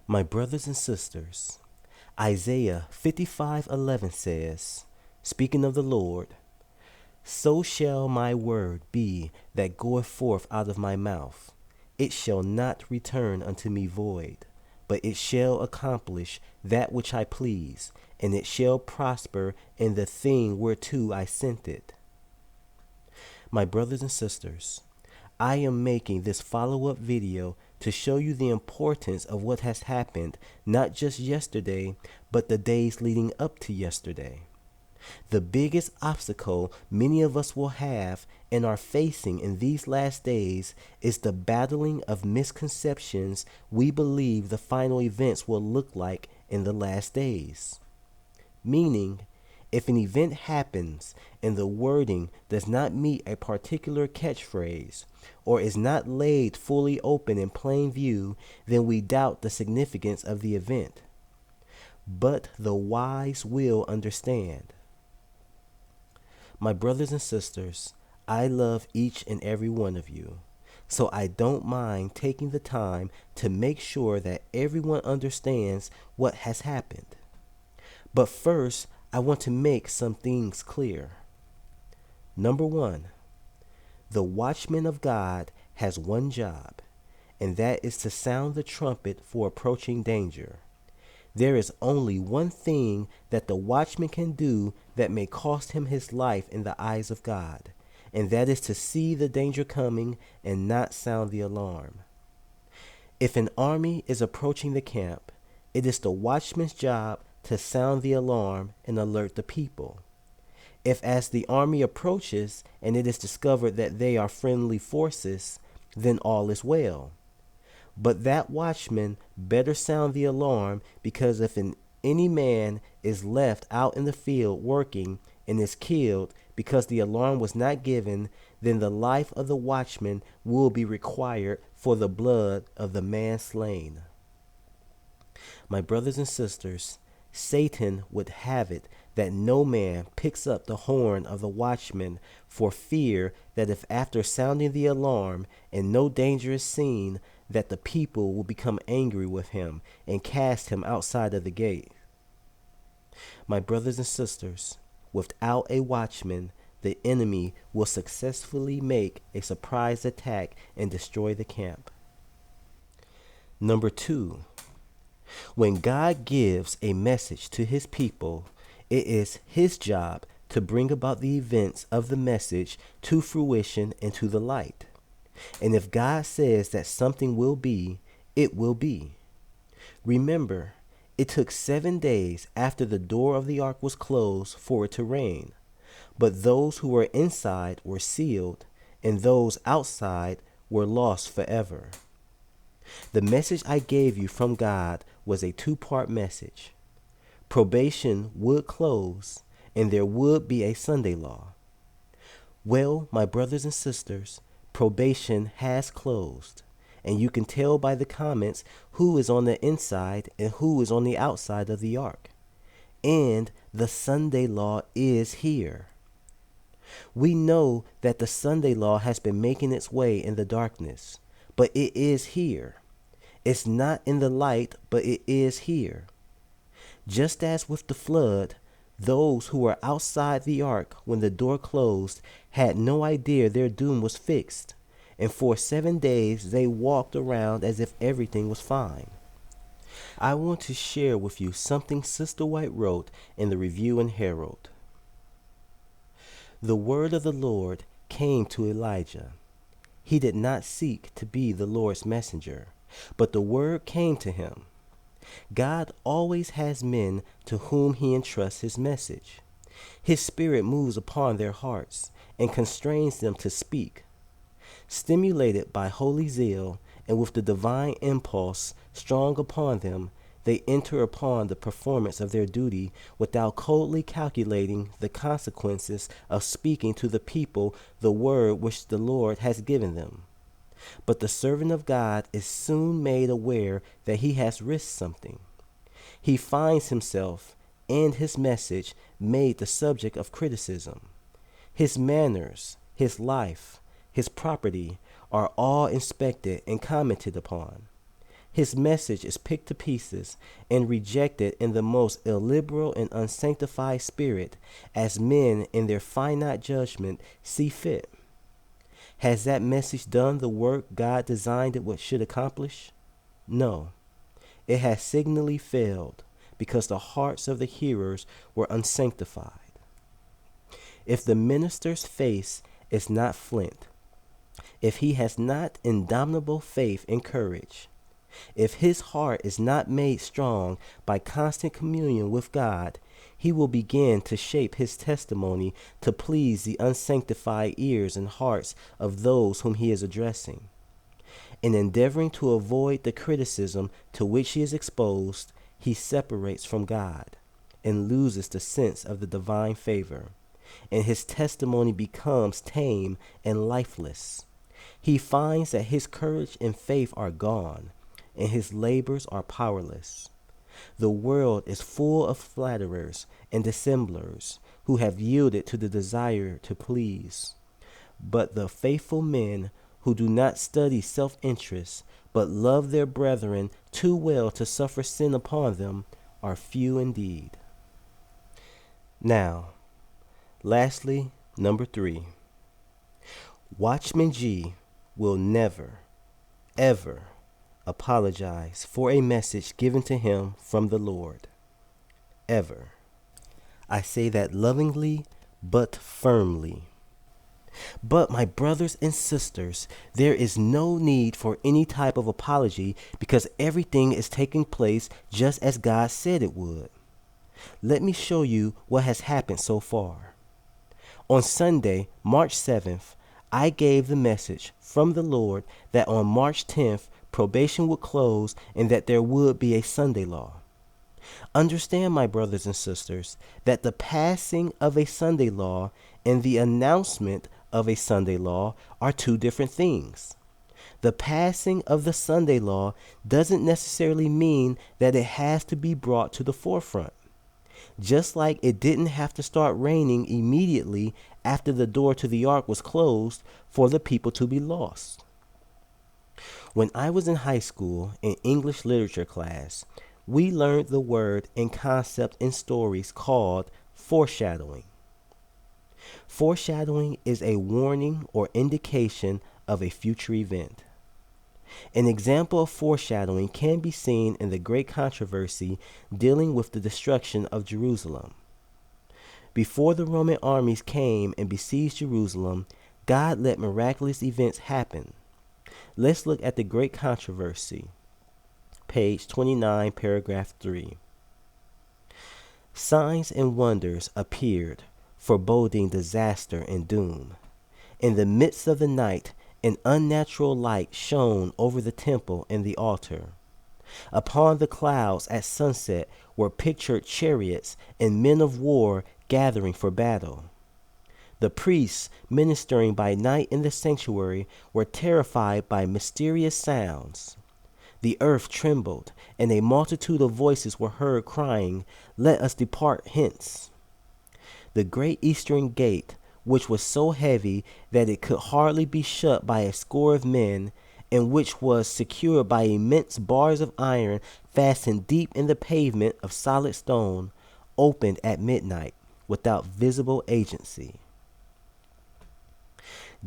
My brothers and sisters, Isaiah 55:11 says, speaking of the Lord, so shall my word be that goeth forth out of my mouth. It shall not return unto me void, but it shall accomplish that which I please, and it shall prosper in the thing whereto I sent it. My brothers and sisters, I am making this follow-up video to show you the importance of what has happened, not just yesterday, but the days leading up to yesterday. The biggest obstacle many of us will have and are facing in these last days is the battling of misconceptions we believe the final events will look like in the last days. Meaning, if an event happens and the wording does not meet a particular catchphrase or is not laid fully open in plain view, then we doubt the significance of the event. But the wise will understand. My brothers and sisters, I love each and every one of you, so I don't mind taking the time to make sure that everyone understands what has happened. But first, I want to make some things clear. Number one, the Watchman of God has one job, and that is to sound the trumpet for approaching danger. There is only one thing that the watchman can do that may cost him his life in the eyes of God, and that is to see the danger coming and not sound the alarm. If an army is approaching the camp, it is the watchman's job to sound the alarm and alert the people. If as the army approaches and it is discovered that they are friendly forces, then all is well. But that watchman better sound the alarm, because if any man is left out in the field working and is killed because the alarm was not given, then the life of the watchman will be required for the blood of the man slain. My brothers and sisters, Satan would have it that no man picks up the horn of the watchman, for fear that if after sounding the alarm and no danger is seen, that the people will become angry with him and cast him outside of the gate. My brothers and sisters, without a watchman, the enemy will successfully make a surprise attack and destroy the camp. Number two, when God gives a message to his people, it is his job to bring about the events of the message to fruition and to the light. And if God says that something will be, it will be. Remember, it took 7 days after the door of the ark was closed for it to rain. But those who were inside were sealed, and those outside were lost forever. The message I gave you from God was a 2-part message. Probation would close, and there would be a Sunday law. Well, my brothers and sisters, probation has closed, and you can tell by the comments who is on the inside and who is on the outside of the ark. And the Sunday law is here. We know that the Sunday law has been making its way in the darkness, but it is here. It's not in the light, but it is here. Just as with the flood, those who were outside the ark when the door closed had no idea their doom was fixed, and for 7 days they walked around as if everything was fine. I want to share with you something Sister White wrote in the Review and Herald. The word of the Lord came to Elijah. He did not seek to be the Lord's messenger, but the word came to him. God always has men to whom he entrusts his message. His spirit moves upon their hearts and constrains them to speak. Stimulated by holy zeal and with the divine impulse strong upon them, they enter upon the performance of their duty without coldly calculating the consequences of speaking to the people the word which the Lord has given them. But the servant of God is soon made aware that he has risked something. He finds himself and his message made the subject of criticism. His manners, his life, his property are all inspected and commented upon. His message is picked to pieces and rejected in the most illiberal and unsanctified spirit, as men in their finite judgment see fit. Has that message done the work God designed it should accomplish? No. It has signally failed because the hearts of the hearers were unsanctified. If the minister's face is not flint, if he has not indomitable faith and courage, if his heart is not made strong by constant communion with God, he will begin to shape his testimony to please the unsanctified ears and hearts of those whom he is addressing. In endeavoring to avoid the criticism to which he is exposed, he separates from God and loses the sense of the divine favor, and his testimony becomes tame and lifeless. He finds that his courage and faith are gone, and his labors are powerless. The world is full of flatterers and dissemblers who have yielded to the desire to please. But the faithful men who do not study self-interest, but love their brethren too well to suffer sin upon them, are few indeed. Now, lastly, number 3. Watchman G will never, ever apologize for a message given to him from the Lord. Ever. I say that lovingly, but firmly. But my brothers and sisters, there is no need for any type of apology because everything is taking place just as God said it would. Let me show you what has happened so far. On Sunday, March 7th, I gave the message from the Lord that on March 10th, probation would close and that there would be a Sunday law. Understand, my brothers and sisters, that the passing of a Sunday law and the announcement of a Sunday law are two different things. The passing of the Sunday law doesn't necessarily mean that it has to be brought to the forefront. Just like it didn't have to start raining immediately after the door to the ark was closed for the people to be lost. When I was in high school in English literature class, we learned the word and concept in stories called foreshadowing. Foreshadowing is a warning or indication of a future event. An example of foreshadowing can be seen in the great controversy dealing with the destruction of Jerusalem. Before the Roman armies came and besieged Jerusalem, God let miraculous events happen. Let's look at the great controversy. Page 29, paragraph 3. Signs and wonders appeared, foreboding disaster and doom. In the midst of the night, an unnatural light shone over the temple and the altar. Upon the clouds at sunset were pictured chariots and men of war gathering for battle. The priests ministering by night in the sanctuary were terrified by mysterious sounds. The earth trembled, and a multitude of voices were heard crying, "Let us depart hence." The great eastern gate, which was so heavy that it could hardly be shut by a score of men, and which was secured by immense bars of iron fastened deep in the pavement of solid stone, opened at midnight without visible agency.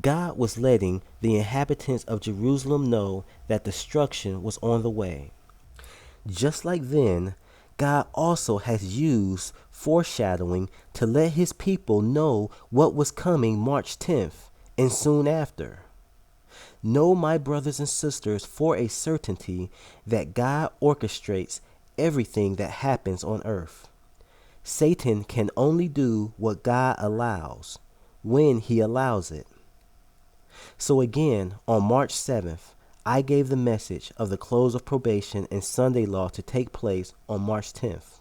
God was letting the inhabitants of Jerusalem know that destruction was on the way. Just like then, God also has used foreshadowing to let his people know what was coming March 10th and soon after. Know, my brothers and sisters, for a certainty that God orchestrates everything that happens on earth. Satan can only do what God allows, when he allows it. So again, on March 7th, I gave the message of the close of probation and Sunday law to take place on March 10th.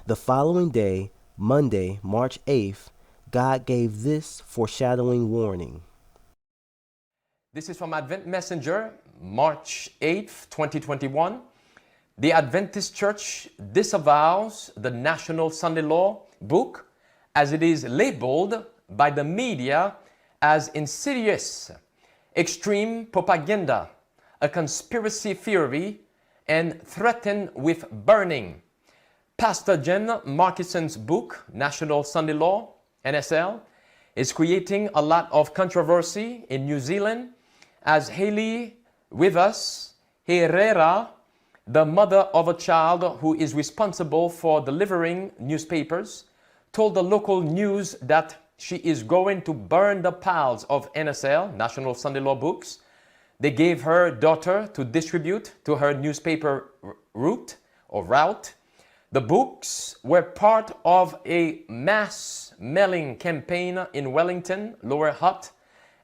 The following day, Monday, March 8th, God gave this foreshadowing warning. This is from Advent Messenger, March 8th, 2021. The Adventist Church disavows the National Sunday Law book as it is labeled by the media as insidious, extreme propaganda, a conspiracy theory, and threatened with burning. Pastor Jen Markison's book, National Sunday Law, NSL, is creating a lot of controversy in New Zealand as Hayley Withers Herrera, the mother of a child who is responsible for delivering newspapers, told the local news that she is going to burn the piles of NSL, National Sunday Law books. They gave her daughter to distribute to her newspaper route. The books were part of a mass mailing campaign in Wellington, Lower Hutt,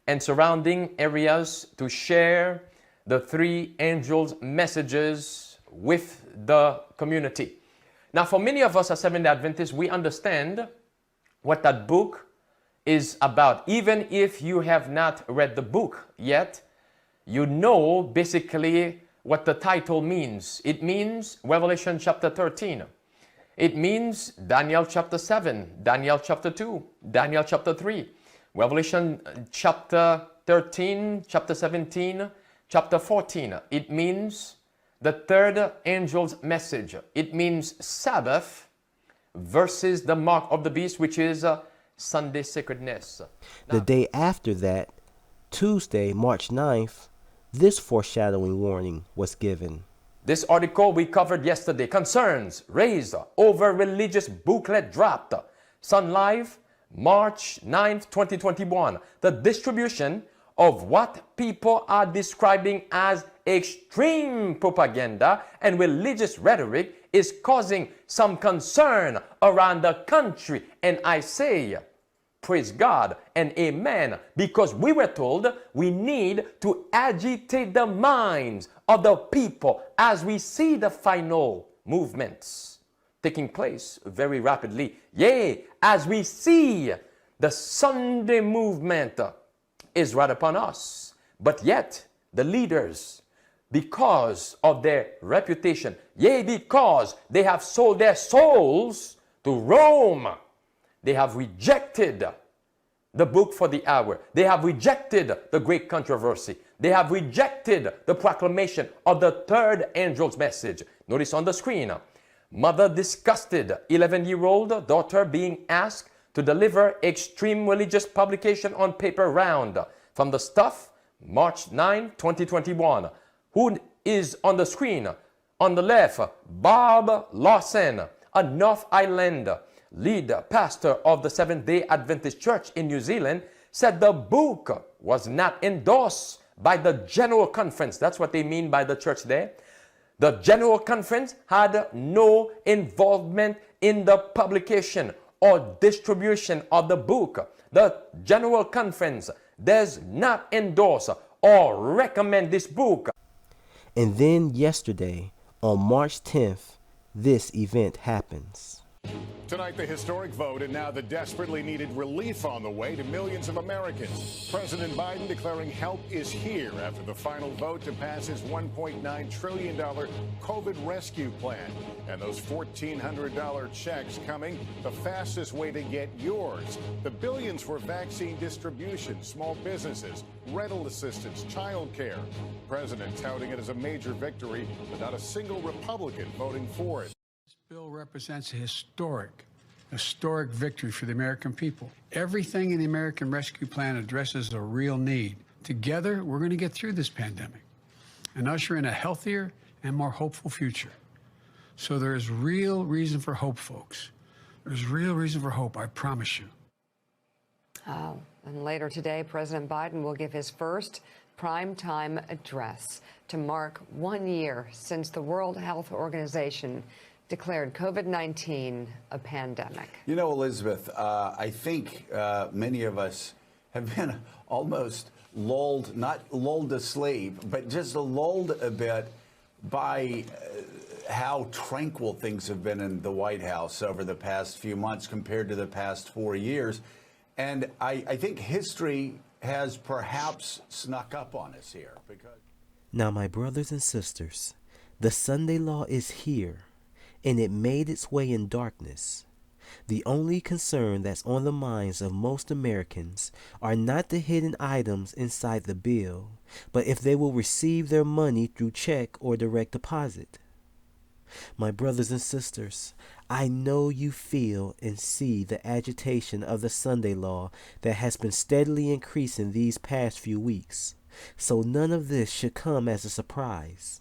and surrounding areas to share the three angels' messages with the community. Now, for many of us as Seventh-day Adventists, we understand what that book is about. Even if you have not read the book yet, you know basically what the title means. It means Revelation chapter 13. It means Daniel chapter 7, Daniel chapter 2, Daniel chapter 3, Revelation chapter 13, chapter 17, chapter 14. It means the third angel's message. It means Sabbath versus the mark of the beast, which is Sunday sacredness. The day after that, Tuesday, March 9th, this foreshadowing warning was given. This article we covered yesterday concerns raised over religious booklet dropped. Sun Live, March 9th, 2021. The distribution of what people are describing as extreme propaganda and religious rhetoric is causing some concern around the country. And I say, praise God and amen, because we were told we need to agitate the minds of the people as we see the final movements taking place very rapidly. Yea, as we see the Sunday movement is right upon us. But yet, the leaders, because of their reputation, yea, because they have sold their souls to Rome, they have rejected the book for the hour. They have rejected the great controversy. They have rejected the proclamation of the third angel's message. Notice on the screen, mother disgusted, 11-year-old daughter being asked to deliver extreme religious publication on paper round. From the stuff, March 9, 2021. Who is on the screen? On the left, Bob Lawson, a North Island lead pastor of the Seventh-day Adventist Church in New Zealand, said the book was not endorsed by the General Conference. That's what they mean by the church there. The General Conference had no involvement in the publication or distribution of the book. The General Conference does not endorse or recommend this book. And then yesterday, on March 10th, this event happens. Tonight, the historic vote, and now the desperately needed relief on the way to millions of Americans. President Biden declaring help is here after the final vote to pass his $1.9 trillion COVID rescue plan. And those $1,400 checks coming, the fastest way to get yours. The billions for vaccine distribution, small businesses, rental assistance, child care. President touting it as a major victory, but not a single Republican voting for it. This bill represents a historic victory for the American people. Everything in the American Rescue Plan addresses a real need. Together, we're going to get through this pandemic and usher in a healthier and more hopeful future. So there is real reason for hope, folks. There's real reason for hope, I promise you. Oh, and later today, President Biden will give his first primetime address to mark 1 year since the World Health Organization declared COVID-19 a pandemic. You know, Elizabeth, I think many of us have been almost lulled, not lulled to sleep, but just lulled a bit by how tranquil things have been in the White House over the past few months compared to the past 4 years. And I think history has perhaps snuck up on us here. Now, my brothers and sisters, the Sunday law is here, and it made its way in darkness. The only concern that's on the minds of most Americans are not the hidden items inside the bill, but if they will receive their money through check or direct deposit. My brothers and sisters, I know you feel and see the agitation of the Sunday law that has been steadily increasing these past few weeks, so none of this should come as a surprise.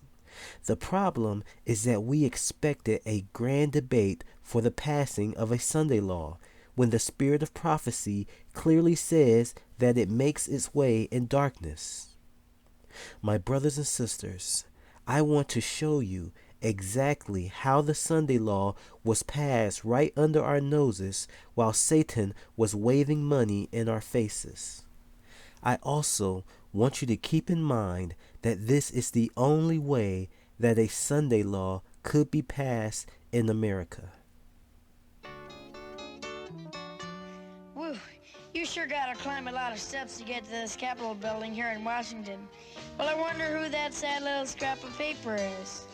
The problem is that we expected a grand debate for the passing of a Sunday law, when the spirit of prophecy clearly says that it makes its way in darkness. My brothers and sisters, I want to show you exactly how the Sunday law was passed right under our noses while Satan was waving money in our faces. I also want you to keep in mind that this is the only way that a Sunday law could be passed in America. Woo, you sure gotta climb a lot of steps to get to this Capitol building here in Washington. Well, I wonder who that sad little scrap of paper is.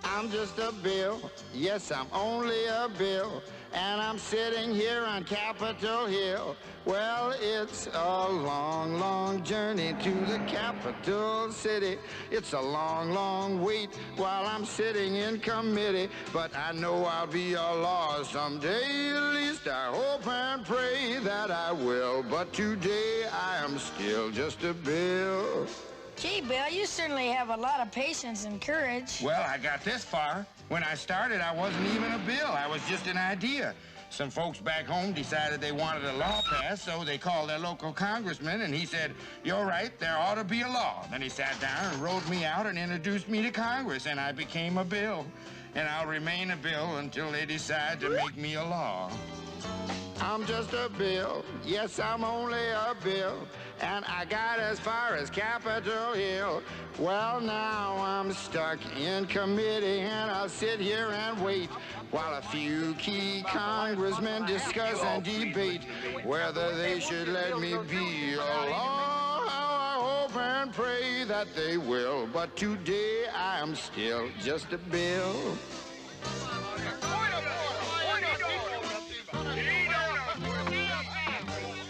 I'm just a bill, yes, I'm only a bill, and I'm sitting here on Capitol Hill. Well, it's a long, long journey to the capital city. It's a long, long wait while I'm sitting in committee, but I know I'll be a law someday. At least I hope and pray that I will, but today I am still just a bill. Gee, Bill, you certainly have a lot of patience and courage. Well, I got this far. When I started, I wasn't even a bill. I was just an idea. Some folks back home decided they wanted a law passed, so they called their local congressman, and he said, "You're right, there ought to be a law." Then he sat down and wrote me out and introduced me to Congress, and I became a bill. And I'll remain a bill until they decide to make me a law. I'm just a bill, yes, I'm only a bill, and I got as far as Capitol Hill. Well, now I'm stuck in committee, and I'll sit here and wait while a few key congressmen discuss and debate whether they should let me be a law. How I hope and pray that they will, but today I am still just a bill.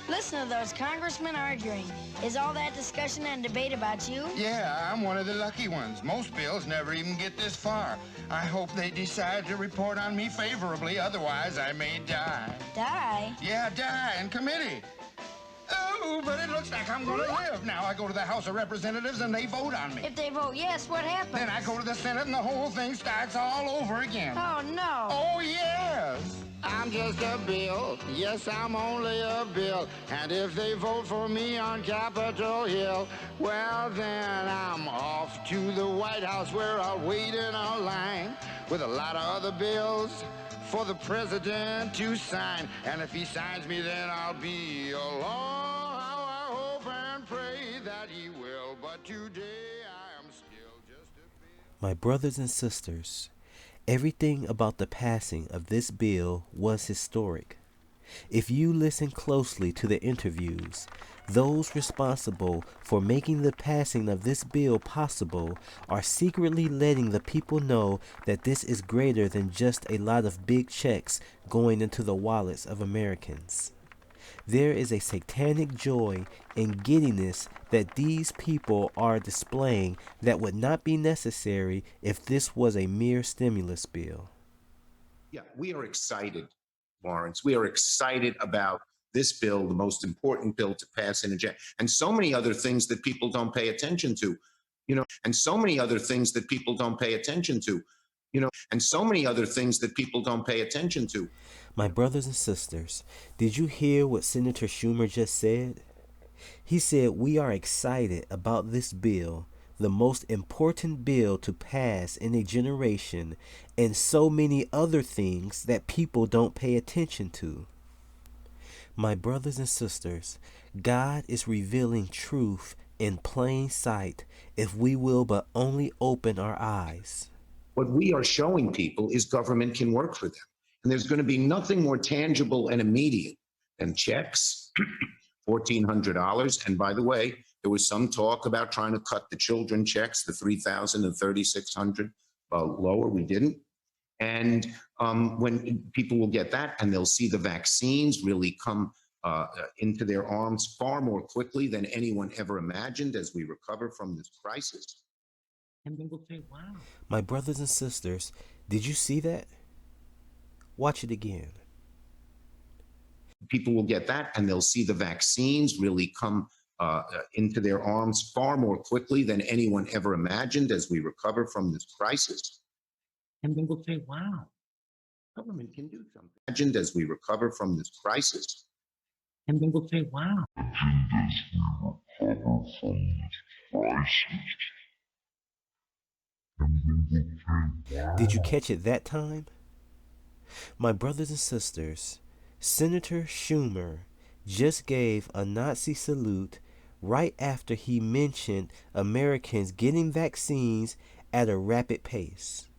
Listen to those congressmen arguing. Is all that discussion and debate about you? Yeah, I'm one of the lucky ones. Most bills never even get this far. I hope they decide to report on me favorably, otherwise I may die. Die? Yeah, die in committee. Oh, but it looks like I'm gonna live. Now I go to the House of Representatives and they vote on me. If they vote yes, what happens? Then I go to the Senate and the whole thing starts all over again. Oh, no. Oh, yes. I'm just a bill. Yes, I'm only a bill. And if they vote for me on Capitol Hill, well, then I'm off to the White House where I'll wait in a line with a lot of other bills for the president to sign. And if he signs me, then I'll be a law. How I hope and pray that he will. But today I am still just a bill. My brothers and sisters, everything about the passing of this bill was historic. If you listen closely to the interviews, those responsible for making the passing of this bill possible are secretly letting the people know that this is greater than just a lot of big checks going into the wallets of Americans. There is a satanic joy and giddiness that these people are displaying that would not be necessary if this was a mere stimulus bill. Yeah, we are excited, Lawrence. We are excited about this bill, the most important bill to pass in a gen, and so many other things that people don't pay attention to, and so many other things that people don't pay attention to, and so many other things that people don't pay attention to. My brothers and sisters, did you hear what Senator Schumer just said? He said we are excited about this bill, the most important bill to pass in a generation, and so many other things that people don't pay attention to. My brothers and sisters, God is revealing truth in plain sight if we will but only open our eyes. What we are showing people is government can work for them. And there's going to be nothing more tangible and immediate than checks, $1,400. And by the way, there was some talk about trying to cut the children checks, the $3,000 and $3,600 lower. We didn't. And when people will get that and they'll see the vaccines really come into their arms far more quickly than anyone ever imagined as we recover from this crisis. And they will say, wow. My brothers and sisters, did you see that? Watch it again. People will get that and they'll see the vaccines really come into their arms far more quickly than anyone ever imagined as we recover from this crisis. And they will say, wow, government can do something. Imagined as we recover from this crisis. And they will say, wow. Did you catch it that time? My brothers and sisters, Senator Schumer just gave a Nazi salute right after he mentioned Americans getting vaccines at a rapid pace.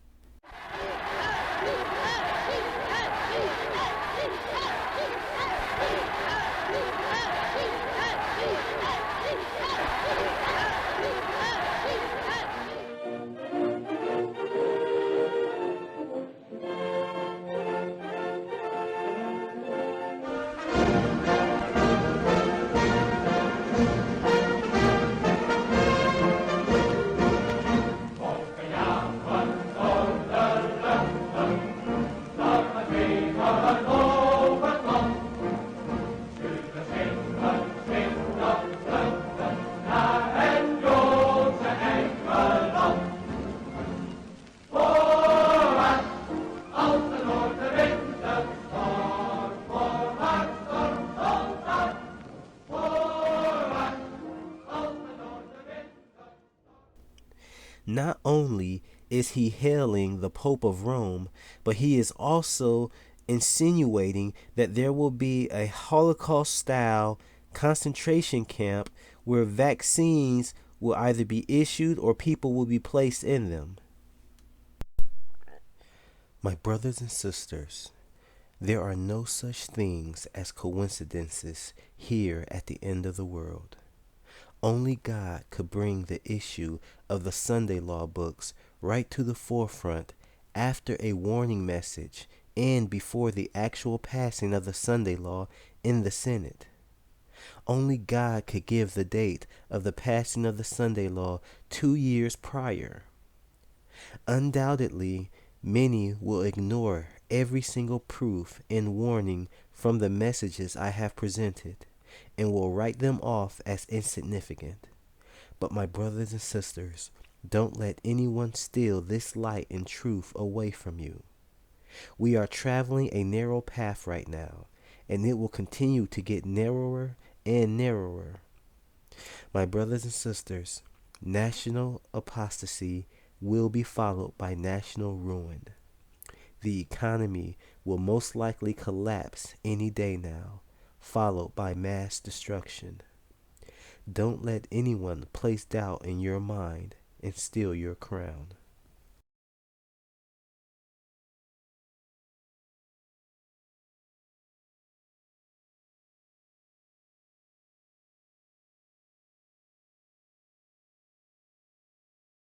Not only is he hailing the Pope of Rome, but he is also insinuating that there will be a Holocaust-style concentration camp where vaccines will either be issued or people will be placed in them. My brothers and sisters, there are no such things as coincidences here at the end of the world. Only God could bring the issue of the Sunday law books right to the forefront after a warning message and before the actual passing of the Sunday law in the Senate. Only God could give the date of the passing of the Sunday law 2 years prior. Undoubtedly, many will ignore every single proof and warning from the messages I have presented, and will write them off as insignificant. But my brothers and sisters, don't let anyone steal this light and truth away from you. We are traveling a narrow path right now, and it will continue to get narrower and narrower. My brothers and sisters, national apostasy will be followed by national ruin. The economy will most likely collapse any day now, followed by mass destruction. Don't let anyone place doubt in your mind and steal your crown.